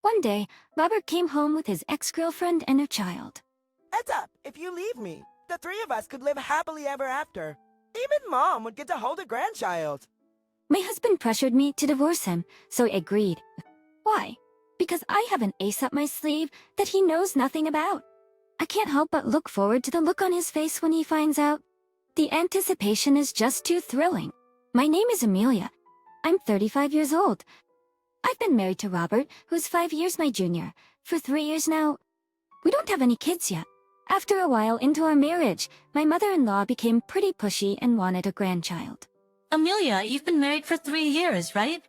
One day, Robert came home with his ex-girlfriend and her child. Heads up, if you leave me, the three of us could live happily ever after. Even Mom would get to hold a grandchild. My husband pressured me to divorce him, so I agreed. Why? Because I have an ace up my sleeve that he knows nothing about. I can't help but look forward to the look on his face when he finds out. The anticipation is just too thrilling. My name is Amelia. I'm 35 years old. I've been married to Robert, who's 5 years my junior, for 3 years now. We don't have any kids yet. After a while into our marriage, my mother-in-law became pretty pushy and wanted a grandchild. Amelia, you've been married for 3 years, right?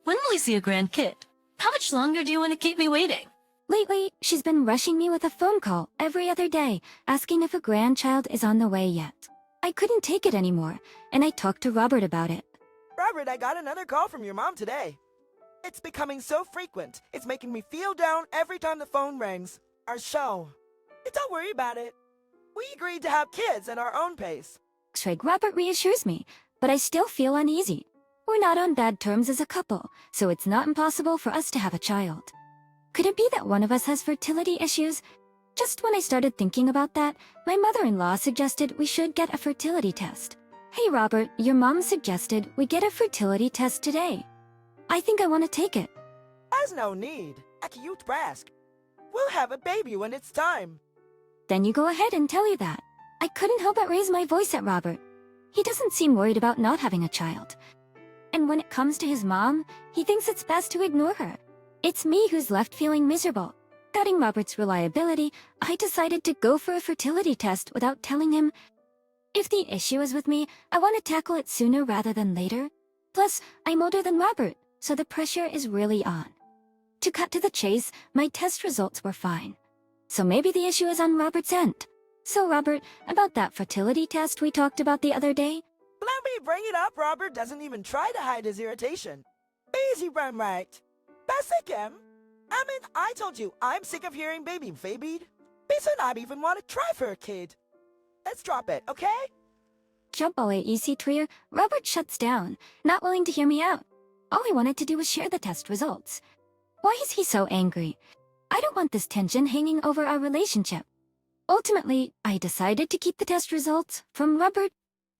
When will we see a grandkid? How much longer do you want to keep me waiting? Lately, she's been rushing me with a phone call every other day, asking if a grandchild is on the way yet. I couldn't take it anymore, and I talked to Robert about it. Robert, I got another call from your mom today. It's becoming so frequent, it's making me feel down every time the phone rings. Our show. Don't worry about it. We agreed to have kids at our own pace. Robert reassures me, but I still feel uneasy. We're not on bad terms as a couple, so it's not impossible for us to have a child. Could it be that one of us has fertility issues? Just when I started thinking about that, my mother-in-law suggested we should get a fertility test. Hey Robert, your mom suggested we get a fertility test today. I think I want to take it. There's no need. A cute brask. We'll have a baby when it's time. Then you go ahead and tell you that. I couldn't help but raise my voice at Robert. He doesn't seem worried about not having a child. And when it comes to his mom, he thinks it's best to ignore her. It's me who's left feeling miserable. Doubting Robert's reliability, I decided to go for a fertility test without telling him. If the issue is with me, I want to tackle it sooner rather than later. Plus, I'm older than Robert, so the pressure is really on. To cut to the chase, my test results were fine. So maybe the issue is on Robert's end. So Robert, about that fertility test we talked about the other day? Let me bring it up. Robert doesn't even try to hide his irritation. Easy, right? Basic him. I told you, I'm sick of hearing baby babied. Bisa not even want to try for a kid. Let's drop it, okay? Jump away, easy Trier. Robert shuts down, not willing to hear me out. All he wanted to do was share the test results. Why is he so angry? I don't want this tension hanging over our relationship. Ultimately, I decided to keep the test results from Robert.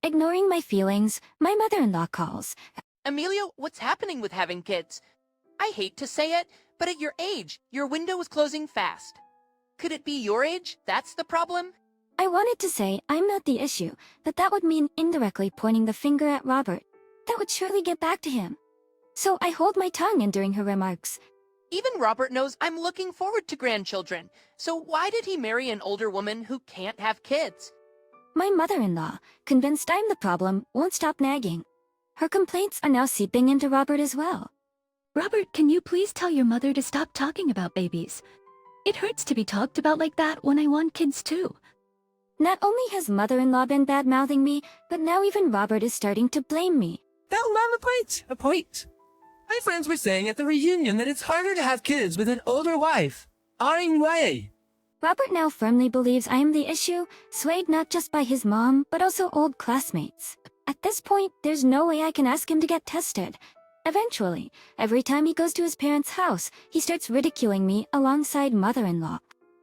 Ignoring my feelings, my mother-in-law calls. Amelia, what's happening with having kids? I hate to say it, but at your age, your window is closing fast. Could it be your age? That's the problem? I wanted to say I'm not the issue, but that would mean indirectly pointing the finger at Robert. That would surely get back to him. So I hold my tongue in during her remarks. Even Robert knows I'm looking forward to grandchildren. So why did he marry an older woman who can't have kids? My mother-in-law, convinced I'm the problem, won't stop nagging. Her complaints are now seeping into Robert as well. Robert, can you please tell your mother to stop talking about babies? It hurts to be talked about like that when I want kids too. Not only has mother-in-law been bad-mouthing me, but now even Robert is starting to blame me. That'll not a point. My friends were saying at the reunion that it's harder to have kids with an older wife. Way. Robert now firmly believes I am the issue, swayed not just by his mom, but also old classmates. At this point, there's no way I can ask him to get tested. Eventually, every time he goes to his parents' house, he starts ridiculing me alongside mother-in-law.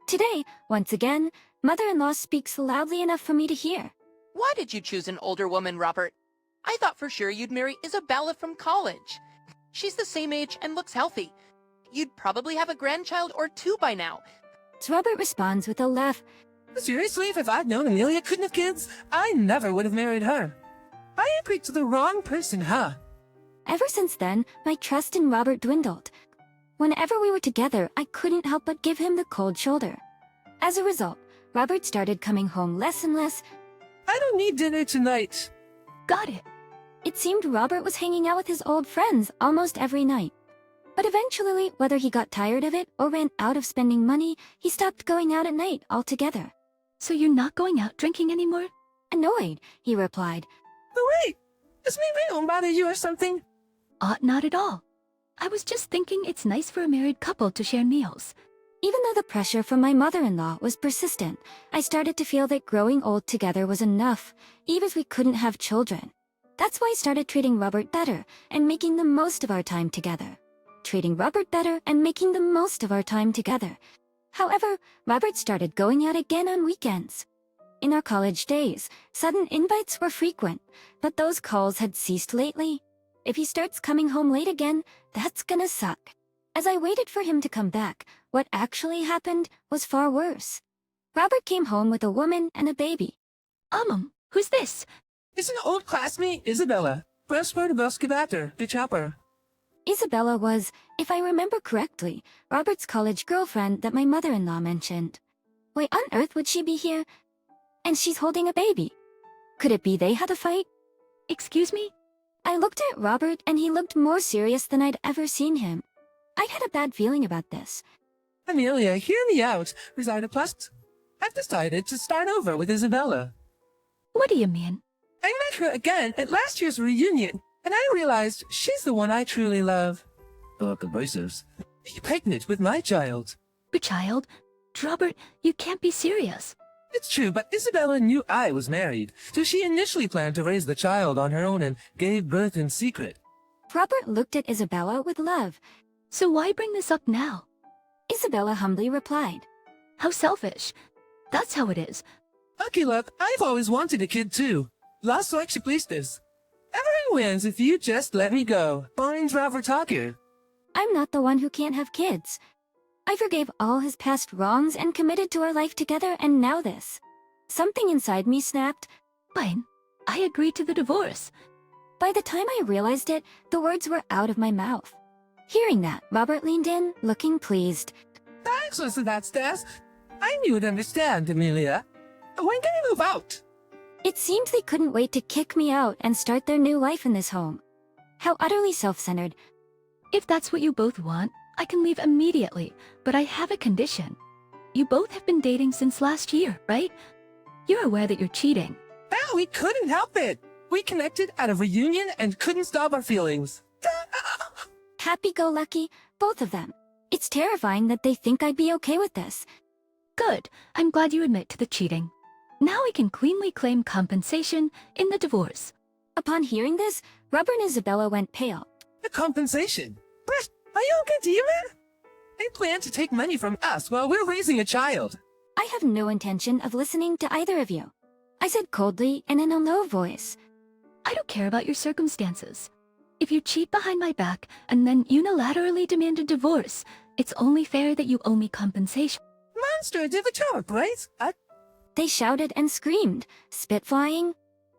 Today, once again, mother-in-law speaks loudly enough for me to hear. Why did you choose an older woman, Robert? I thought for sure you'd marry Isabella from college. She's the same age and looks healthy. You'd probably have a grandchild or two by now. Robert responds with a laugh. Seriously, if I'd known Amelia couldn't have kids, I never would have married her. I agreed to the wrong person, huh? Ever since then, my trust in Robert dwindled. Whenever we were together, I couldn't help but give him the cold shoulder. As a result, Robert started coming home less and less. I don't need dinner tonight. Got it. It seemed Robert was hanging out with his old friends almost every night. But eventually, whether he got tired of it or ran out of spending money, he stopped going out at night altogether. So you're not going out drinking anymore? Annoyed, he replied. But wait, does maybe I don't bother you or something? Not at all. I was just thinking it's nice for a married couple to share meals. Even though the pressure from my mother-in-law was persistent, I started to feel that growing old together was enough, even if we couldn't have children. That's why I started treating Robert better and making the most of our time together. treating Robert better and making the most of our time together. However, Robert started going out again on weekends. In our college days, sudden invites were frequent, but those calls had ceased lately. If he starts coming home late again, that's gonna suck. As I waited for him to come back, what actually happened was far worse. Robert came home with a woman and a baby. Who's this? It's an old classmate, Isabella. Prosper the chopper. Isabella was, if I remember correctly, Robert's college girlfriend that my mother-in-law mentioned. Why on earth would she be here? And she's holding a baby. Could it be they had a fight? Excuse me? I looked at Robert and he looked more serious than I'd ever seen him. I had a bad feeling about this. Amelia, hear me out. I've decided to start over with Isabella. What do you mean? I met her again at last year's reunion, and I realized she's the one I truly love. You're pregnant with my child. Your child? Robert, you can't be serious. It's true, but Isabella knew I was married, so she initially planned to raise the child on her own and gave birth in secret. Robert looked at Isabella with love. So why bring this up now? Isabella humbly replied. How selfish. That's how it is. Lucky luck, I've always wanted a kid too. Las Retribution. Everyone wins if you just let me go. Boring's Robert Talker. I'm not the one who can't have kids. I forgave all his past wrongs and committed to our life together, and now this. Something inside me snapped. Fine. I agree to the divorce. By the time I realized it, the words were out of my mouth. Hearing that, Robert leaned in, looking pleased. Thanks for that, Stas. I knew you'd understand, Amelia. When can I move out? It seemed they couldn't wait to kick me out and start their new life in this home. How utterly self-centered. If that's what you both want, I can leave immediately, but I have a condition. You both have been dating since last year, right? You're aware that you're cheating. Well, we couldn't help it. We connected at a reunion and couldn't stop our feelings. Happy-go-lucky, both of them. It's terrifying that they think I'd be okay with this. Good. I'm glad you admit to the cheating. Now we can cleanly claim compensation in the divorce. Upon hearing this, Robert and Isabella went pale. The compensation? But are you okay, demon? They plan to take money from us while we're raising a child. I have no intention of listening to either of you. I said coldly and in a low voice. I don't care about your circumstances. If you cheat behind my back and then unilaterally demand a divorce, it's only fair that you owe me compensation. Monster did the job, right? They shouted and screamed, spit flying.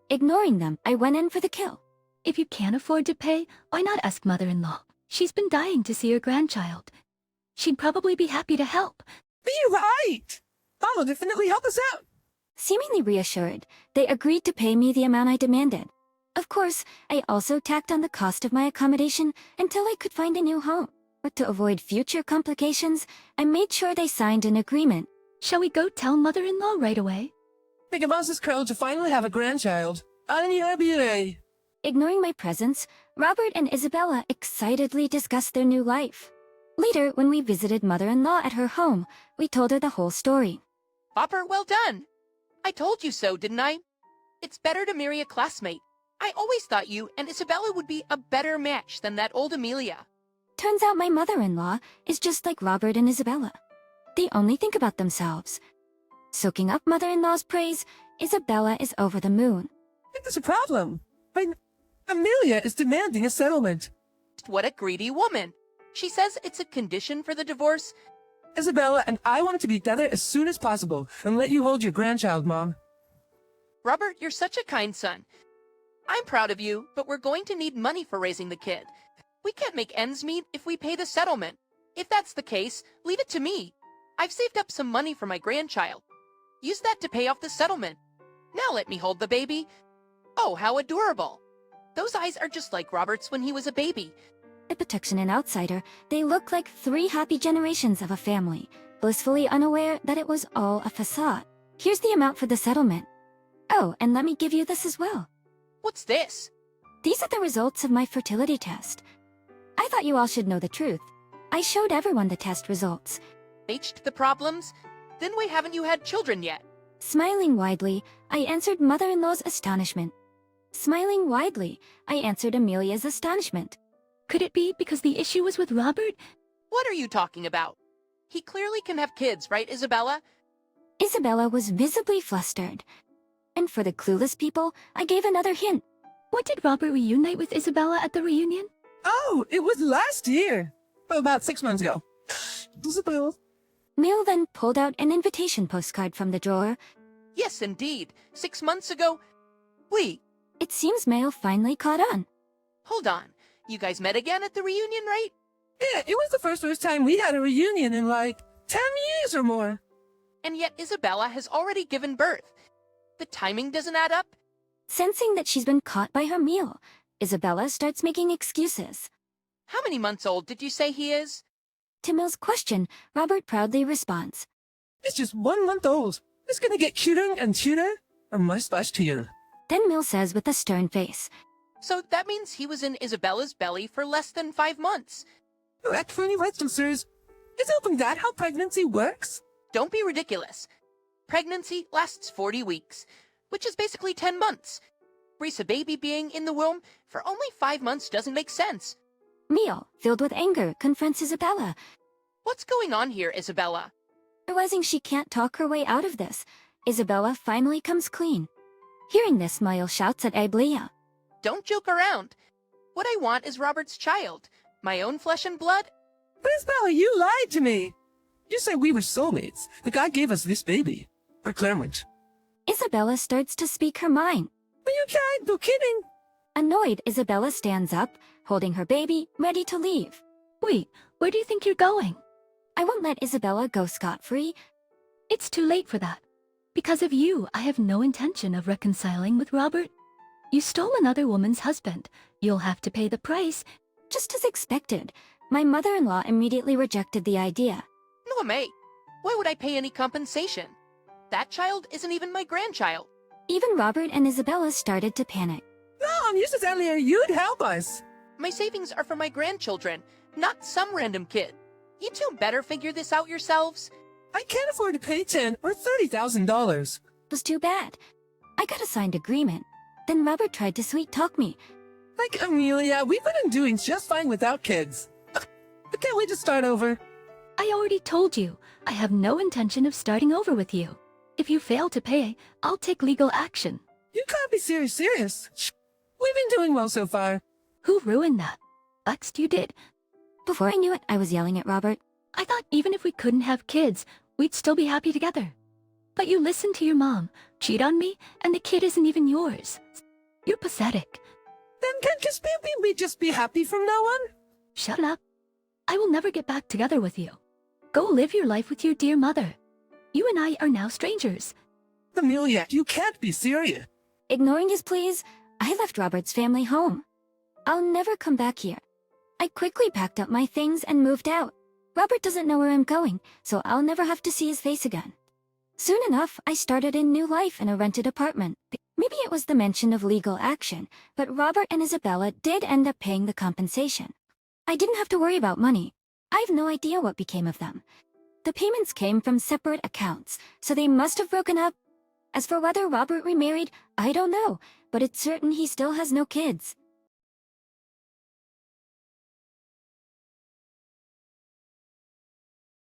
Ignoring them, I went in for the kill. If you can't afford to pay, why not ask mother-in-law? She's been dying to see her grandchild. She'd probably be happy to help. Be right! Mom will definitely help us out. Seemingly reassured, they agreed to pay me the amount I demanded. Of course, I also tacked on the cost of my accommodation until I could find a new home. But to avoid future complications, I made sure they signed an agreement. Shall we go tell mother-in-law right away? Make a boss's curl to finally have a grandchild. RBA. Ignoring my presence, Robert and Isabella excitedly discussed their new life. Later, when we visited mother-in-law at her home, we told her the whole story. Bopper, well done. I told you so, didn't I? It's better to marry a classmate. I always thought you and Isabella would be a better match than that old Amelia. Turns out my mother-in-law is just like Robert and Isabella. They only think about themselves. Soaking up mother-in-law's praise, Isabella is over the moon. There's a problem. Amelia is demanding a settlement. What a greedy woman. She says it's a condition for the divorce. Isabella and I want to be together as soon as possible and let you hold your grandchild, Mom. Robert, you're such a kind son. I'm proud of you, but we're going to need money for raising the kid. We can't make ends meet if we pay the settlement. If that's the case, leave it to me. I've saved up some money for my grandchild. Use that to pay off the settlement. Now let me hold the baby. Oh, how adorable. Those eyes are just like Robert's when he was a baby. The protection and outsider, they look like 3 happy generations of a family, blissfully unaware that it was all a facade. Here's the amount for the settlement. Oh, and let me give you this as well. What's this? These are the results of my fertility test. I thought you all should know the truth. I showed everyone the test results. H the problems? Then why haven't you had children yet? Smiling widely, I answered mother-in-law's astonishment. Smiling widely, I answered Amelia's astonishment. Could it be because the issue was with Robert? What are you talking about? He clearly can have kids, right, Isabella? Isabella was visibly flustered. And for the clueless people, I gave another hint. When did Robert reunite with Isabella at the reunion? Oh, it was last year. About 6 months ago. Isabella. Mel then pulled out an invitation postcard from the drawer. Yes, indeed. 6 months ago. Wait, It seems Mel finally caught on. hold on. You guys met again at the reunion, right? Yeah, it was the first time we had a reunion in like 10 years or more. And yet Isabella has already given birth. The timing doesn't add up. Sensing that she's been caught by her meal, Isabella starts making excuses. How many months old did you say he is? To Mel's question, Robert proudly responds. It's just 1 month old. It's gonna get cuter and cuter. And much to Then Mel says with a stern face. So that means he was in Isabella's belly for less than 5 months. At funny sirs. Isn't that how pregnancy works? Don't be ridiculous. Pregnancy lasts 40 weeks, which is basically 10 months. Brace a baby being in the womb for only 5 months doesn't make sense. Mel, filled with anger, confronts Isabella. What's going on here, Isabella? Realizing she can't talk her way out of this, Isabella finally comes clean. Hearing this, Mel shouts at Iblia. Don't joke around. What I want is Robert's child. My own flesh and blood. But Isabella, you lied to me. You said we were soulmates. The guy gave us this baby. For Claremont. Isabella starts to speak her mind. But you can't, no kidding. Annoyed, Isabella stands up, holding her baby, ready to leave. Wait, where do you think you're going? I won't let Isabella go scot-free. It's too late for that. Because of you, I have no intention of reconciling with Robert. You stole another woman's husband. You'll have to pay the price. Just as expected, my mother-in-law immediately rejected the idea. No, mate. Why would I pay any compensation? That child isn't even my grandchild. Even Robert and Isabella started to panic. No, you said earlier you'd help us. My savings are for my grandchildren, not some random kid. You two better figure this out yourselves. I can't afford to pay $10,000 or $30,000. Was too bad. I got a signed agreement. Then Robert tried to sweet-talk me. Like Amelia, we've been doing just fine without kids. But can't we just start over? I already told you, I have no intention of starting over with you. If you fail to pay, I'll take legal action. You can't be serious. We've been doing well so far. Who ruined that? Lex, you did. Before I knew it, I was yelling at Robert. I thought even if we couldn't have kids, we'd still be happy together. But you listened to your mom, cheat on me, and the kid isn't even yours. You're pathetic. Then can't we just be happy from now on? Shut up. I will never get back together with you. Go live your life with your dear mother. You and I are now strangers. Amelia, you can't be serious. Ignoring his pleas, I left Robert's family home. I'll never come back here. I quickly packed up my things and moved out. Robert doesn't know where I'm going, so I'll never have to see his face again. Soon enough, I started a new life in a rented apartment. Maybe it was the mention of legal action, but Robert and Isabella did end up paying the compensation. I didn't have to worry about money. I have no idea what became of them. The payments came from separate accounts, so they must have broken up. As for whether Robert remarried, I don't know, but it's certain he still has no kids.